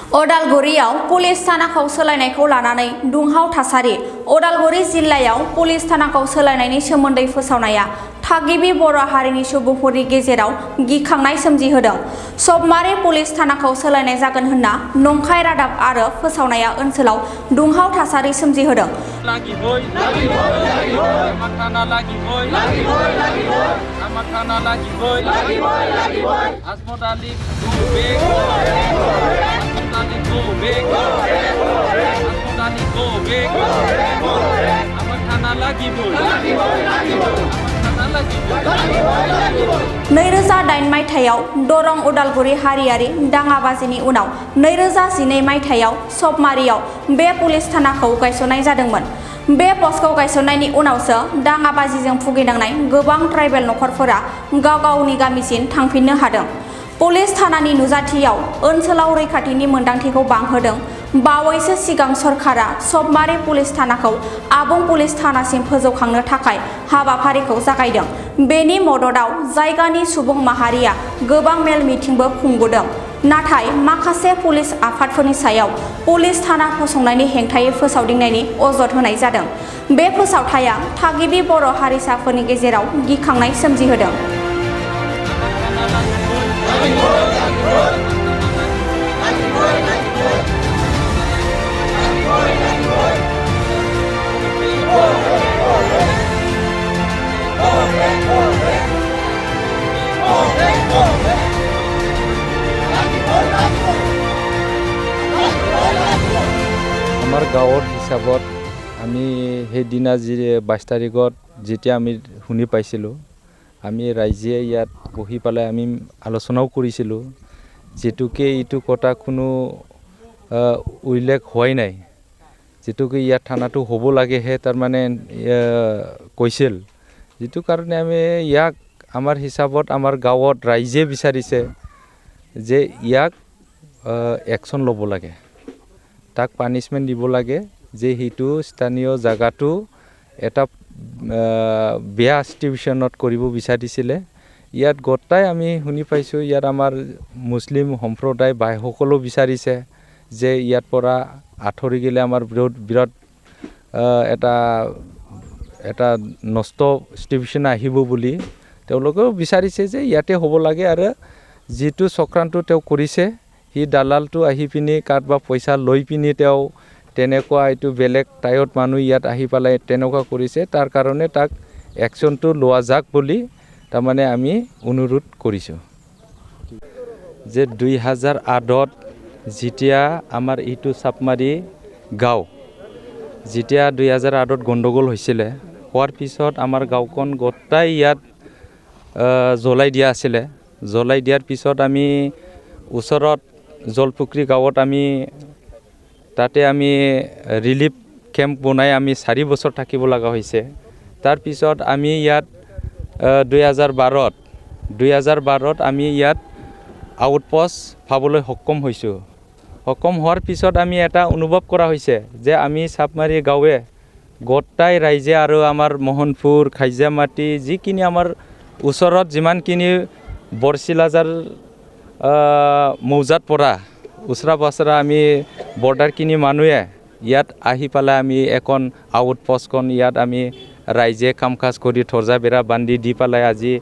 उदालगुरियाव पुलिस थानाखौ सोलायनायखौ लानानै दुंहाव थासारि। उदालगुरि जिल्लायाव पुलिस थानाखौ सोलायनायनि सोमोन्दै फोसावनाया थागिबि बर' हारिनि सुबुंफोरनि गेजेराव गिखांनाय सोमजिहोदों। सबमारि पुलिस थानाखौ सोलायनाय जागोन होनना नंखाय रादाब आरो फोसावनाया ओनसोलाव दुंहाव थासारि सोमजिहोदों। नैरोजा 2008 मायथाइयाव दरं उदालगुरि हारियारि दाङाबाजिनि उनाव 2012 मायथाइयाव सबमारियाव बे पुलिस थानाखौ गायसननाय जादोंमोन। बे पस्टखौ गायसननायनि उनावसो दाङाबाजिजों भुगिनांनाय गोबां ट्राइबेल नखरफोरा गाव गावनि गामिसिम थांफिननो हादों। पुलिस थानानि नुजाथियाव ओनसोलाव रैखाथिनि मोन्दांथिखौ बांहोदों। बावैसो सिगां सरकारा सबमारि पुलिस थानाखौ आबुं पुलिस थानासिम फोजौखांनो थाखाय हाबाफारिखौ जागायदों। बेनि मददाव जायगानि सुबुं माहारिया गोबां मेल मिथिंबो खुंबोदों। नाथाय माखासे पुलिस आफादफोरनि सायाव पुलिस थाना फसंनायनि हेंथायै फोसावदिंनायनि अजद होनाय जादों। बे फोसावथाया थागिबि बर' हारिसाफोरनि गेजेराव गिखांनाय सोमजिहोदों। আমাৰ গাঁৱৰ হিচাপত আমি সেইদিনা 22 তাৰিখত যেতিয়া আমি শুনি পাইছিলোঁ, আমি ৰাইজে ইয়াত বহি পেলাই আমি আলোচনাও কৰিছিলোঁ, যেতুকে এইটো কথা কোনো উল্লেখ হোৱাই নাই, যেতুকে ইয়াত থানাটো হ'ব লাগেহে তাৰমানে কৈছিল, যিটো কাৰণে আমি ইয়াক আমাৰ হিচাপত আমাৰ গাঁৱত ৰাইজে বিচাৰিছে যে ইয়াক একশ্যন ল'ব লাগে, তাক পানিছমেণ্ট দিব লাগে, যে সেইটো স্থানীয় জাগাটো এটা বেয়া সিচুৱেশ্যনত কৰিব বিচাৰিছিলে। ইয়াত গোটাই আমি শুনি পাইছোঁ, ইয়াত আমাৰ মুছলিম সম্প্ৰদায় ভাইসকলেও বিচাৰিছে যে ইয়াৰ পৰা আঁতৰি গ'লে আমাৰ বিৰাট এটা নষ্ট সিচুৱেশ্যন আহিব বুলি তেওঁলোকেও বিচাৰিছে যে ইয়াতে হ'ব লাগে। আৰু যিটো চক্ৰান্ত তেওঁ কৰিছে, সি দালালটো আহি পিনি কাৰোবা পইচা লৈ পিনি তেওঁ তেনেকুৱা এইটো বেলেগ টাইত মানুহ ইয়াত আহি পেলাই তেনেকুৱা কৰিছে, তাৰ কাৰণে তাক একশ্যনটো লোৱা যাক বুলি তাৰমানে আমি অনুৰোধ কৰিছোঁ। যে 2008ত যেতিয়া আমাৰ এইটো চাপমাৰি গাঁও যেতিয়া 2008ত গণ্ডগোল হৈছিলে, হোৱাৰ পিছত আমাৰ গাঁওখন গোটাই ইয়াত জ্বলাই দিয়া আছিলে। জ্বলাই দিয়াৰ পিছত আমি ওচৰত জলপুখুৰী গাঁৱত তাতে আমি ৰিলিফ কেম্প বনাই আমি 4 বছৰ থাকিব লগা হৈছে। তাৰপিছত আমি ইয়াত 2012ত আমি ইয়াত আউটপোষ্ট পাবলৈ সক্ষম হৈছোঁ। সক্ষম হোৱাৰ পিছত আমি এটা অনুভৱ কৰা হৈছে যে আমি চাপমাৰি গাঁৱে গোটাই ৰাইজে আৰু আমাৰ মোহনপুৰ, খাইজামাটি, যিখিনি আমাৰ ওচৰত যিমানখিনি বৰছিলাজাৰ মৌজাত পৰা ওচৰা পাছৰা আমি বৰ্ডাৰখিনি মানুহে ইয়াত আহি পেলাই আমি এখন আউটপোষ্টখন ইয়াত আমি ৰাইজে কাম কাজ কৰি থৰজা বেৰা বান্ধি দি পেলাই আজি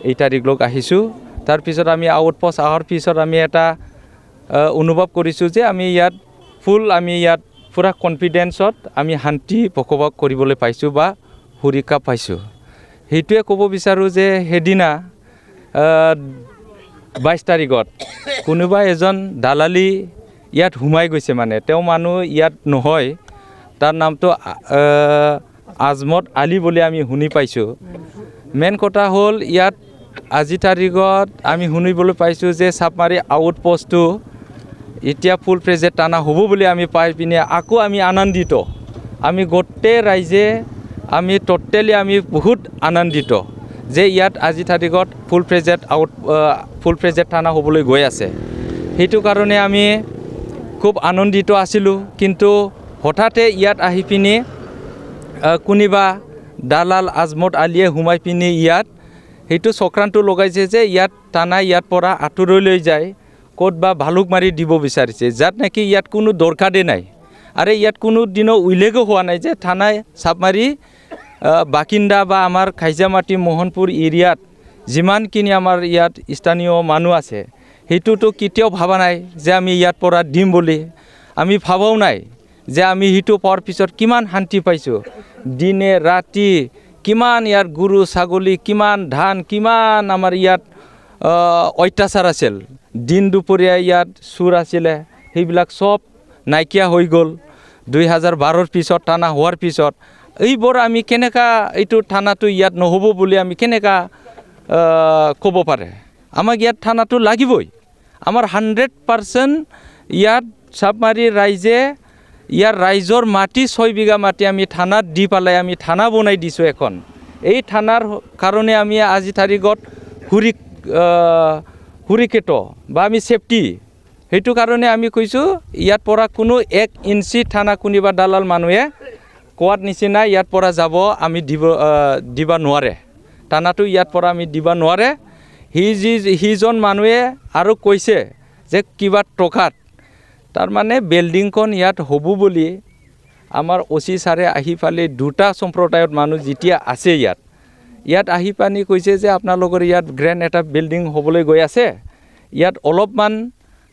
8 তাৰিখলৈ আহিছোঁ। তাৰপিছত আমি আউটপোষ্ট অহাৰ পিছত আমি এটা অনুভৱ কৰিছোঁ যে আমি ইয়াত পূৰা কনফিডেন্সত আমি শান্তি উপভোগ কৰিবলৈ পাইছোঁ বা সুৰক্ষা পাইছোঁ। সেইটোৱে ক'ব বিচাৰোঁ যে সেইদিনা 22 তাৰিখত কোনোবা এজন দালালি ইয়াত সোমাই গৈছে, মানে তেওঁ মানুহ ইয়াত নহয়, তাৰ নামটো আজমত আলী বুলি আমি শুনি পাইছোঁ। মেইন কথা হ'ল ইয়াত আজি তাৰিখত আমি শুনিবলৈ পাইছোঁ যে চাপমাৰি আউটপোষ্টটো এতিয়া ফুল প্ৰেজেণ্ট টানা হ'ব বুলি আমি পাই পিনে আকৌ আমি আনন্দিত। আমি গোটেই ৰাইজে আমি টোটেলি আমি বহুত আনন্দিত যে ইয়াত আজি তাৰিখত ফুল প্ৰেজেণ্ট থানা হ'বলৈ গৈ আছে। সেইটো কাৰণে আমি খুব আনন্দিত আছিলোঁ। কিন্তু হঠাতে ইয়াত আহি পিনি কোনোবা দালাল আজমত আলীয়ে সোমাই পিনি ইয়াত সেইটো চক্ৰান্ত লগাইছে যে ইয়াত থানা ইয়াত পৰা আঁতৰলৈ যায় ক'ত বা ভালুকমাৰি দিব বিচাৰিছে, যাত নেকি ইয়াত কোনো দৰকাৰেই নাই আৰু ইয়াত কোনো দিনো উল্লেখো হোৱা নাই যে থানাই চাপমাৰি বাসিন্দা বা আমাৰ খাইজামাটি মোহনপুৰ এৰিয়াত যিমানখিনি আমাৰ ইয়াত স্থানীয় মানুহ আছে সেইটোতো কেতিয়াও ভাবা নাই যে আমি ইয়াত পৰা দিম বুলি। আমি ভাবাও নাই যে আমি সেইটো পোৱাৰ পিছত কিমান শান্তি পাইছোঁ। দিনে ৰাতি কিমান ইয়াৰ গৰু ছাগলী, কিমান ধান, কিমান আমাৰ ইয়াত অত্যাচাৰ আছিল। দিন দুপৰীয়া ইয়াত চুৰ আছিলে, সেইবিলাক চব নাইকিয়া হৈ গ'ল 2012ৰ পিছত, থানা হোৱাৰ পিছত। এইবোৰ আমি কেনেকা এইটো থানাটো ইয়াত নহ'ব বুলি আমি কেনেকা ক'ব পাৰে। আমাক ইয়াত থানাটো লাগিবই। আমাৰ 100% ইয়াত চাপমাৰি ৰাইজে ইয়াৰ ৰাইজৰ মাটি 6 বিঘা মাটি আমি থানাত দি পেলাই আমি থানা বনাই দিছোঁ এখন। এই থানাৰ কাৰণে আমি আজি তাৰিখত সুৰক্ষিত বা আমি ছেফটি, সেইটো কাৰণে আমি কৈছোঁ ইয়াত পৰা কোনো 1 ইঞ্চি থানা কোনোবা দালাল মানুহে কোৱাত নিচিনা ইয়াত পৰা যাব আমি দিব নোৱাৰে। থানাটো ইয়াত পৰা আমি দিব নোৱাৰে। সিজন মানুহে আৰু কৈছে যে কিবা টকাত তাৰমানে বিল্ডিংখন ইয়াত হ'ব বুলি আমাৰ অচি ছাৰে আহি পালে দুটা সম্প্ৰদায়ৰ মানুহ যেতিয়া আছে ইয়াত আহি পানি কৈছে যে আপোনালোকৰ ইয়াত গ্ৰেণ্ড এটা বিল্ডিং হ'বলৈ গৈ আছে, ইয়াত অলপমান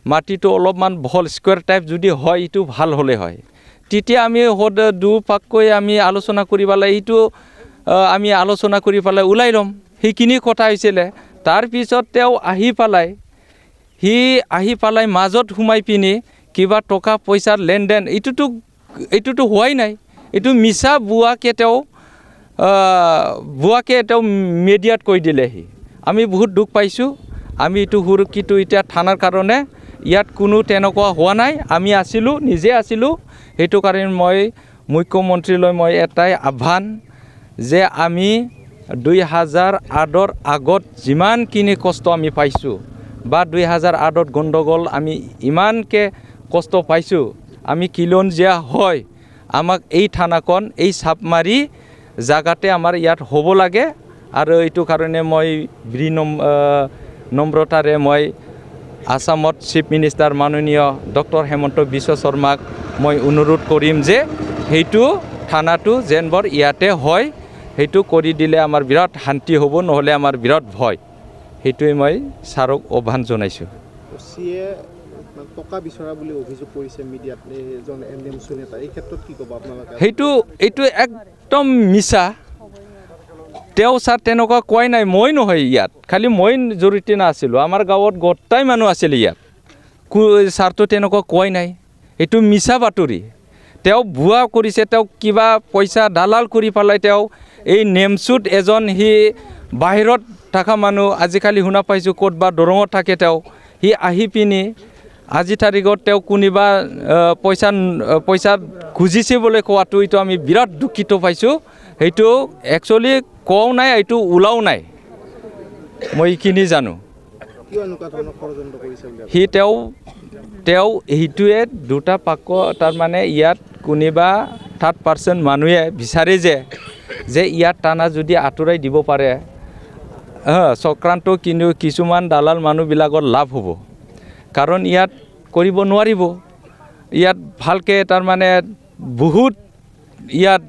মাটিটো অলপমান বহল স্কুৱেৰ টাইপ যদি হয় এইটো ভাল হ'লে হয়। তেতিয়া আমি দুপাককৈ আমি আলোচনা কৰি পেলাই এইটো আমি আলোচনা কৰি পেলাই ওলাই ল'ম। সেইখিনি কথা হৈছিলে। তাৰপিছত তেওঁ আহি পেলাই মাজত সোমাই পিনি কিবা টকা পইচাৰ লেনদেন এইটোতো হোৱাই নাই। এইটো মিছা বুৱাকে তেওঁ মিডিয়াত কৈ দিলেহি। আমি বহুত দুখ পাইছোঁ। আমি এইটো সুৰক্ষিত এতিয়া থানাৰ কাৰণে ইয়াত কোনো তেনেকুৱা হোৱা নাই। আমি আছিলোঁ, নিজে আছিলোঁ। সেইটো কাৰণে মই মুখ্যমন্ত্ৰীলৈ মই এটাই আহ্বান যে আমি 2008ৰ আগত যিমানখিনি কষ্ট আমি পাইছোঁ বা 2008ত গণ্ডগোল আমি ইমানকৈ কষ্ট পাইছোঁ, আমি খিলঞ্জীয়া হয় আমাক এই থানাখন এই চাপমাৰি জাগাতে আমাৰ ইয়াত হ'ব লাগে। আৰু এইটো কাৰণে মই নম্ৰতাৰে মই আসামত চিফ মিনিষ্টাৰ মাননীয় ডক্টৰ হেমন্ত বিশ্ব শৰ্মাক মই অনুৰোধ কৰিম যে সেইটো থানাটো যেনবৰ ইয়াতে হয় সেইটো কৰি দিলে আমাৰ বিৰাট শান্তি হ'ব, নহ'লে আমাৰ বিৰাট ভয়। সেইটোৱে মই ছাৰক আহ্বান জনাইছোঁ। টকা বিচৰা বুলি অভিযোগ কৰিছে মিডিয়াত এজন NDMC নেতা, এই ক্ষেত্ৰত কি ক'ব আপোনালোকে? এইটো একদম মিছা। তেওঁ ছাৰ তেনেকুৱা কোৱাই নাই। মই নহয় ইয়াত, খালি মই জড়িত নাছিলোঁ, আমাৰ গাঁৱত গোটাই মানুহ আছিল ইয়াত। ছাৰটো তেনেকুৱা কোৱাই নাই। এইটো মিছা বাতৰি। তেওঁ ভুৱা কৰিছে। তেওঁ কিবা পইচা দালাল কৰি পেলাই তেওঁ এই নেমচুত এজন সি বাহিৰত থকা মানুহ, আজিকালি শুনা পাইছোঁ ক'ত বা দৰঙত থাকে তেওঁ, সি আহি পিনি আজি তাৰিখত তেওঁ কোনোবা পইচা খুজিছে বুলি কোৱাটো এইটো আমি বিৰাট দুখিত পাইছোঁ। সেইটো একচুৱেলি কোৱাও নাই, এইটো ওলাও নাই। মই এইখিনি জানো। তেওঁ সেইটোৱে দুটা পাক তাৰমানে ইয়াত কোনোবা 3rd মানুহে বিচাৰে যে ইয়াত টানা যদি আঁতৰাই দিব পাৰে চক্ৰান্ত, কিন্তু কিছুমান দালাল মানুহবিলাকৰ লাভ হ'ব। কাৰণ ইয়াত কৰিব নোৱাৰিব। ইয়াত ভালকৈ তাৰমানে বহুত ইয়াত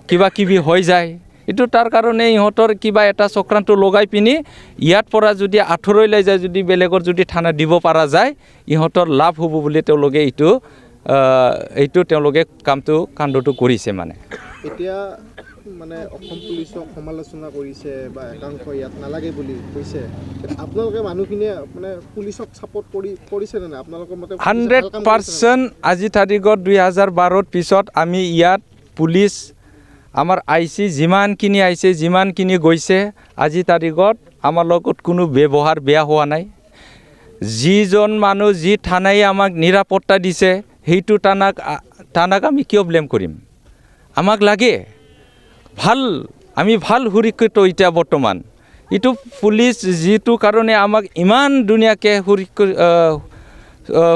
কিবা কিবি হৈ যায়। এইটো তাৰ কাৰণে ইহঁতৰ কিবা এটা চক্ৰান্ত লগাই পিনি ইয়াত পৰা যদি আঁতৰাই লৈ যায়, যদি বেলেগৰ যদি থানা দিব পৰা যায়, ইহঁতৰ লাভ হ'ব বুলি তেওঁলোকে এইটো তেওঁলোকে কাণ্ডটো কৰিছে। মানে এতিয়া মানে অসম পুলিচক সমালোচনা কৰিছে বা একাংশ ইয়াত নালাগে বুলি কৈছে। আপোনালোকে মানুহখিনিয়ে মানে পুলিচক ছাপোৰ্ট কৰিছে নে নাই আপোনালোকৰ মতে? 100% আজি তাৰিখত 2012ৰ পিছত আমি ইয়াত পুলিচ আমাৰ আইচি যিমানখিনি আহিছে, যিমানখিনি গৈছে, আজি তাৰিখত আমাৰ লগত কোনো ব্যৱহাৰ বেয়া হোৱা নাই। যিজন মানুহ যি থানাই আমাক নিৰাপত্তা দিছে সেইটো থানাক আমি কিয় ব্লেম কৰিম? আমাক লাগে আমি ভাল সুৰক্ষিত এতিয়া বৰ্তমান। এইটো পুলিচ যিটো কাৰণে আমাক ইমান ধুনীয়াকৈ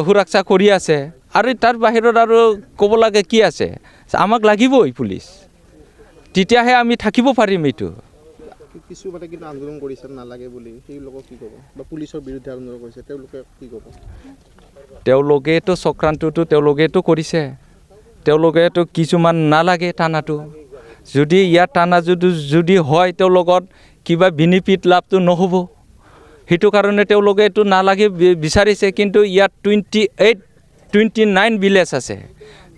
সুৰক্ষা কৰি আছে, আৰু তাৰ বাহিৰত আৰু ক'ব লাগে কি আছে? আমাক লাগিবই পুলিচ, তেতিয়াহে আমি থাকিব পাৰিম। এইটো কিছুমানে কিন্তু আন্দোলন কৰিছে নালাগে বুলি, সেইলোকক কি ক'ব? বা পুলিচৰ বিৰুদ্ধে আন্দোলন কৰিছে, তেওঁলোকে কি ক'ব? তেওঁলোকেতো চক্ৰান্তটো তেওঁলোকেতো কৰিছে, তেওঁলোকেতো কিছুমান নালাগে টানাটো। যদি ইয়াত টানা যদি হয় তেওঁলোকত কিবা বেনিফিট লাভটো নহ'ব, সেইটো কাৰণে তেওঁলোকে এইটো নালাগে বিচাৰিছে। কিন্তু ইয়াত 29 ভিলেজ আছে,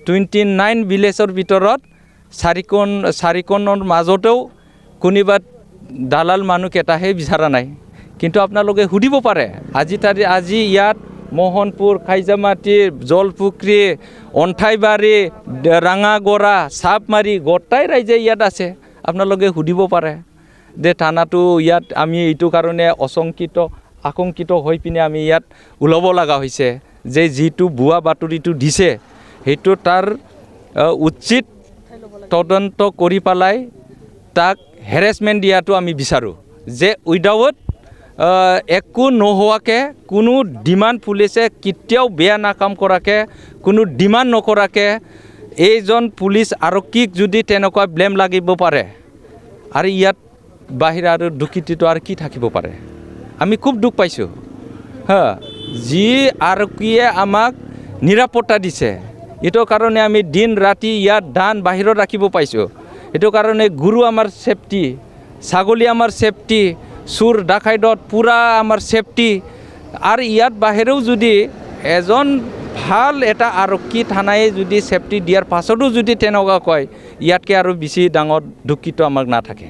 29 ভিলেজৰ ভিতৰত চাৰিখনৰ মাজতেও কোনোবা দালাল মানুহ এটাহে বিচৰা নাই। কিন্তু আপোনালোকে সুধিব পাৰে, আজি ইয়াত মোহনপুৰ, খাইজামাটি, জলপুখুৰী, অন্ঠাইবাৰী, ৰাঙাগড়া, চাপমাৰি গোটাই ৰাইজে ইয়াত আছে। আপোনালোকে সুধিব পাৰে যে থানাটো ইয়াত আমি এইটো কাৰণে আশংকিত হৈ পিনে আমি ইয়াত ওলাব লগা হৈছে যে যিটো ভুৱা বাতৰিটো দিছে সেইটো তাৰ উচিত তদন্ত কৰি পেলাই তাক হেৰেছমেণ্ট দিয়াটো আমি বিচাৰোঁ। যে উইদাউট একো নোহোৱাকৈ কোনো ডিমাণ্ড পুলিচে কেতিয়াও বেয়া না কাম কৰাকৈ, কোনো ডিমাণ্ড নকৰাকৈ এইজন পুলিচ আৰক্ষীক যদি তেনেকুৱা ব্লেম লাগিব পাৰে আৰু ইয়াত বাহিৰা আৰু দুৰ্নীতিটো আৰু কি থাকিব পাৰে। আমি খুব দুখ পাইছোঁ যি আৰক্ষীয়ে আমাক নিৰাপত্তা দিছে, এইটো কাৰণে আমি দিন ৰাতি ইয়াত ধান বাহিৰত ৰাখিব পাইছোঁ। এইটো কাৰণে গৰু আমাৰ ছেফটি, ছাগলী আমাৰ ছেফটি, চোৰ ডাকাইতত পূৰা আমাৰ ছেফটি। আৰু ইয়াত বাহিৰেও যদি এজন ভাল এটা আৰক্ষী থানাই যদি ছেফটি দিয়াৰ পাছতো যদি তেনেকুৱা কয়, ইয়াতকৈ আৰু বেছি ডাঙৰ দুখিত আমাক নাথাকে।